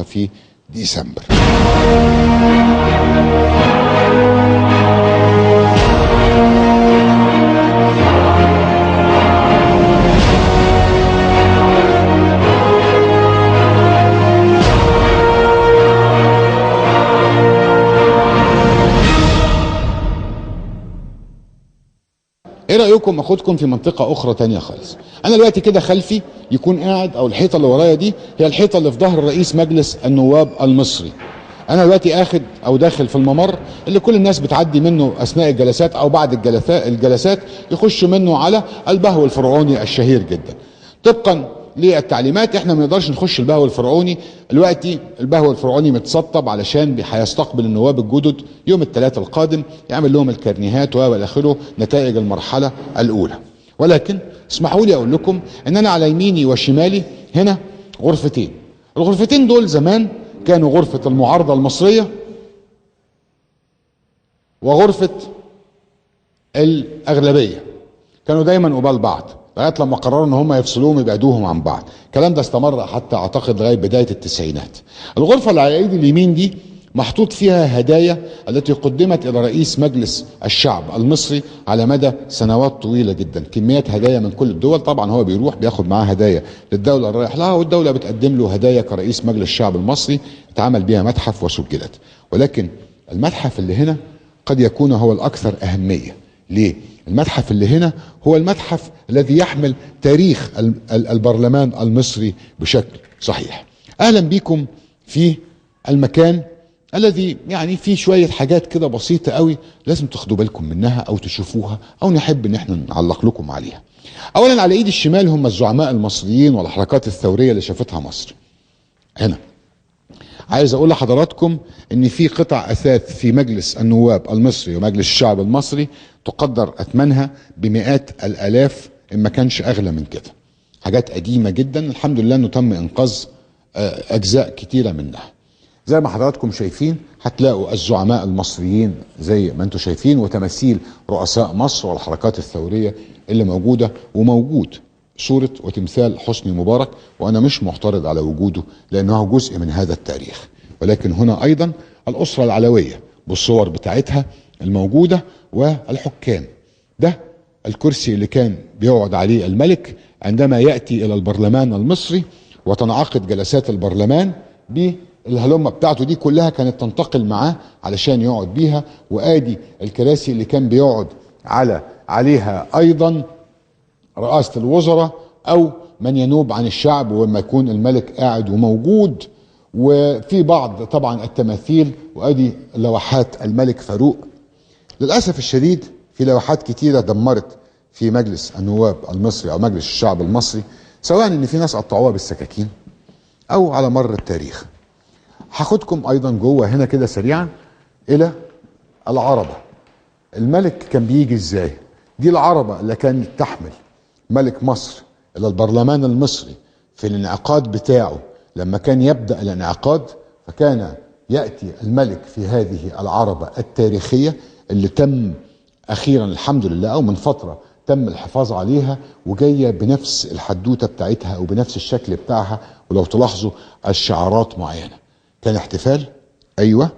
في ديسمبر. ايه رايكم اخدكم في منطقه اخرى تانية خالص؟ انا دلوقتي كده خلفي يكون قاعد، او الحيطه اللي ورايا دي هي الحيطه اللي في ظهر رئيس مجلس النواب المصري. انا دلوقتي اخد او داخل في الممر اللي كل الناس بتعدي منه اثناء الجلسات او بعد الجلسات يخشوا منه على البهو الفرعوني الشهير جدا. طبقا للتعليمات احنا ما نقدرش نخش البهو الفرعوني دلوقتي. البهو الفرعوني متسطب علشان هيستقبل النواب الجدد يوم الثلاثاء القادم، يعمل لهم الكرنيهات والى اخره، نتائج المرحله الاولى. ولكن اسمحوا لي اقول لكم ان انا على يميني وشمالي هنا غرفتين. الغرفتين دول زمان كانوا غرفه المعارضه المصريه وغرفه الاغلبيه، كانوا دايما قبال بعض لغايه لما قرروا ان هم يفصلوهم يبعدوهم عن بعض. الكلام ده استمر حتى اعتقد لغايه بدايه التسعينات. الغرفه اللي على ايدي اليمين دي محطوط فيها هدايا التي قدمت الى رئيس مجلس الشعب المصري على مدى سنوات طويله جدا، كميات هدايا من كل الدول. طبعا هو بيروح بياخد معاه هدايا للدوله اللي رايح لها، والدوله بتقدم له هدايا كرئيس مجلس الشعب المصري اتعمل بها متحف وسجلت. ولكن المتحف اللي هنا قد يكون هو الاكثر اهميه. ليه؟ المتحف اللي هنا هو المتحف الذي يحمل تاريخ البرلمان المصري بشكل صحيح. اهلا بكم في المكان الذي يعني فيه شوية حاجات كده بسيطة قوي لازم تاخدوا بالكم منها او تشوفوها او نحب ان احنا نعلق لكم عليها. اولا على ايد الشمال هم الزعماء المصريين والحركات الثورية اللي شافتها مصر. هنا عايز اقول لحضراتكم ان في قطع اثاث في مجلس النواب المصري ومجلس الشعب المصري تقدر اثمنها بمئات الالاف ان ما كانش اغلى من كده. حاجات قديمة جدا، الحمد لله انه تم انقاذ اجزاء كتيرة منها. زي ما حضراتكم شايفين هتلاقوا الزعماء المصريين زي ما انتم شايفين، وتماثيل رؤساء مصر والحركات الثورية اللي موجودة، وموجود صورة وتمثال حسني مبارك، وانا مش معترض على وجوده لانه جزء من هذا التاريخ. ولكن هنا ايضا الاسرة العلوية بالصور بتاعتها الموجودة والحكام. ده الكرسي اللي كان بيقعد عليه الملك عندما يأتي الى البرلمان المصري وتنعقد جلسات البرلمان. الهلمة بتاعته دي كلها كانت تنتقل معاه علشان يقعد بيها. وادي الكراسي اللي كان بيقعد عليها ايضا رئاسة الوزراء او من ينوب عن الشعب وما يكون الملك قاعد وموجود. وفي بعض طبعا التماثيل، وادي لوحات الملك فاروق. للاسف الشديد في لوحات كتيرة دمرت في مجلس النواب المصري او مجلس الشعب المصري، سواء ان في ناس قطعوها بالسكاكين او على مر التاريخ. هاخدكم ايضا جوه هنا كده سريعا الى العربة. الملك كان بيجي ازاي؟ دي العربة اللي كانت تحمل ملك مصر الى البرلمان المصري في الانعقاد بتاعه. لما كان يبدأ الانعقاد فكان يأتي الملك في هذه العربة التاريخية اللي تم اخيرا الحمد لله او من فترة تم الحفاظ عليها، وجاية بنفس الحدوتة بتاعتها او بنفس الشكل بتاعها. ولو تلاحظوا الشعارات معينة. كان احتفال، ايوه،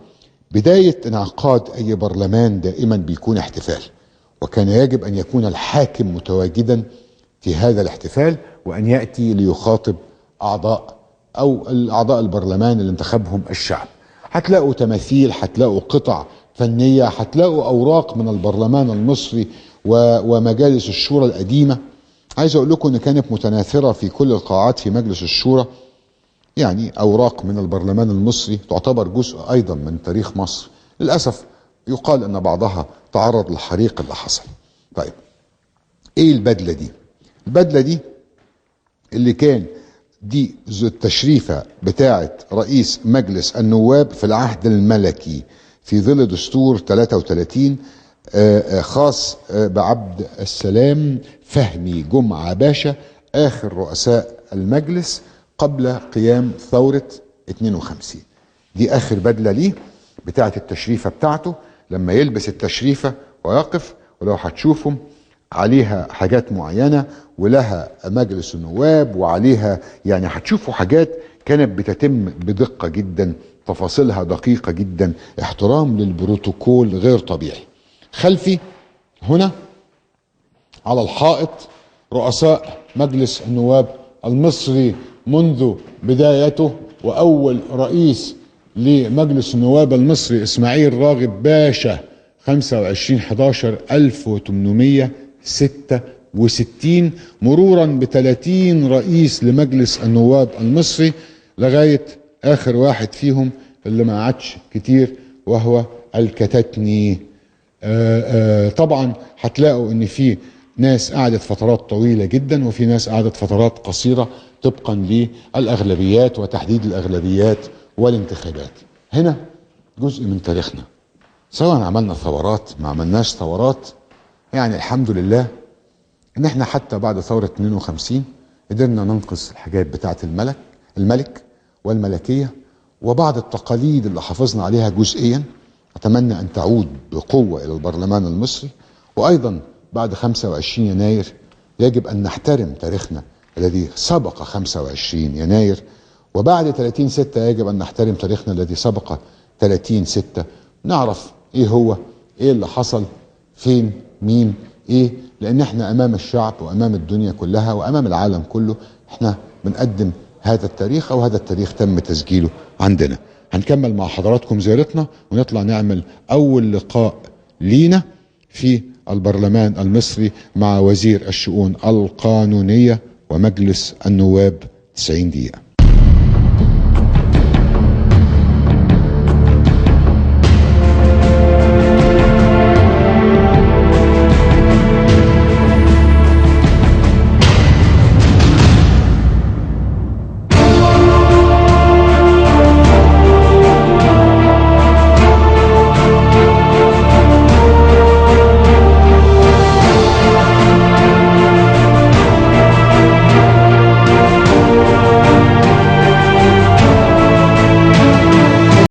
بداية انعقاد اي برلمان دائما بيكون احتفال، وكان يجب ان يكون الحاكم متواجدا في هذا الاحتفال وان يأتي ليخاطب اعضاء البرلمان اللي انتخبهم الشعب. هتلاقوا تماثيل، هتلاقوا قطع فنية، هتلاقوا اوراق من البرلمان المصري ومجالس الشورى القديمة. عايز اقول لكم ان كانت متناثرة في كل القاعات في مجلس الشورى. يعني اوراق من البرلمان المصري تعتبر جزء ايضا من تاريخ مصر. للاسف يقال ان بعضها تعرض للحريق اللي حصل. طيب ايه البدله دي؟ البدله دي اللي كان دي التشريفه بتاعه رئيس مجلس النواب في العهد الملكي في ظل دستور 33 خاص بعبد السلام فهمي جمعة باشا، اخر رؤساء المجلس قبل قيام ثورة 52. دي اخر بدلة ليه بتاعة التشريفة بتاعته لما يلبس التشريفة ويقف. ولو هتشوفهم عليها حاجات معينة، ولها مجلس النواب وعليها، يعني هتشوفوا حاجات كانت بتتم بدقة جدا، تفاصيلها دقيقة جدا، احترام للبروتوكول غير طبيعي. خلفي هنا على الحائط رؤساء مجلس النواب المصري منذ بدايته، وأول رئيس لمجلس النواب المصري إسماعيل راغب باشا 25/11/1866، مرورا ب30 رئيس لمجلس النواب المصري لغاية آخر واحد فيهم اللي ما عادش كتير وهو الكتاتني. طبعا هتلاقوا ان في ناس قعدت فترات طويلة جدا وفي ناس قعدت فترات قصيرة طبقا للأغلبيات وتحديد الأغلبيات والانتخابات. هنا جزء من تاريخنا، سواء عملنا ثورات ما عملناش ثورات، يعني الحمد لله ان احنا حتى بعد ثورة 52 قدرنا ننقذ الحاجات بتاعت الملك والملكية وبعض التقاليد اللي حافظنا عليها جزئيا، أتمنى أن تعود بقوة إلى البرلمان المصري. وأيضا بعد 25 يناير يجب أن نحترم تاريخنا الذي سبق 25 يناير، وبعد 30/6 يجب أن نحترم تاريخنا الذي سبق 30/6، نعرف إيه هو، إيه اللي حصل، فين، مين، إيه، لأن إحنا أمام الشعب وأمام الدنيا كلها وأمام العالم كله إحنا بنقدم هذا التاريخ، أو هذا التاريخ تم تسجيله عندنا. هنكمل مع حضراتكم زيارتنا ونطلع نعمل أول لقاء لينا في البرلمان المصري مع وزير الشؤون القانونية ومجلس النواب 90 دقيقة.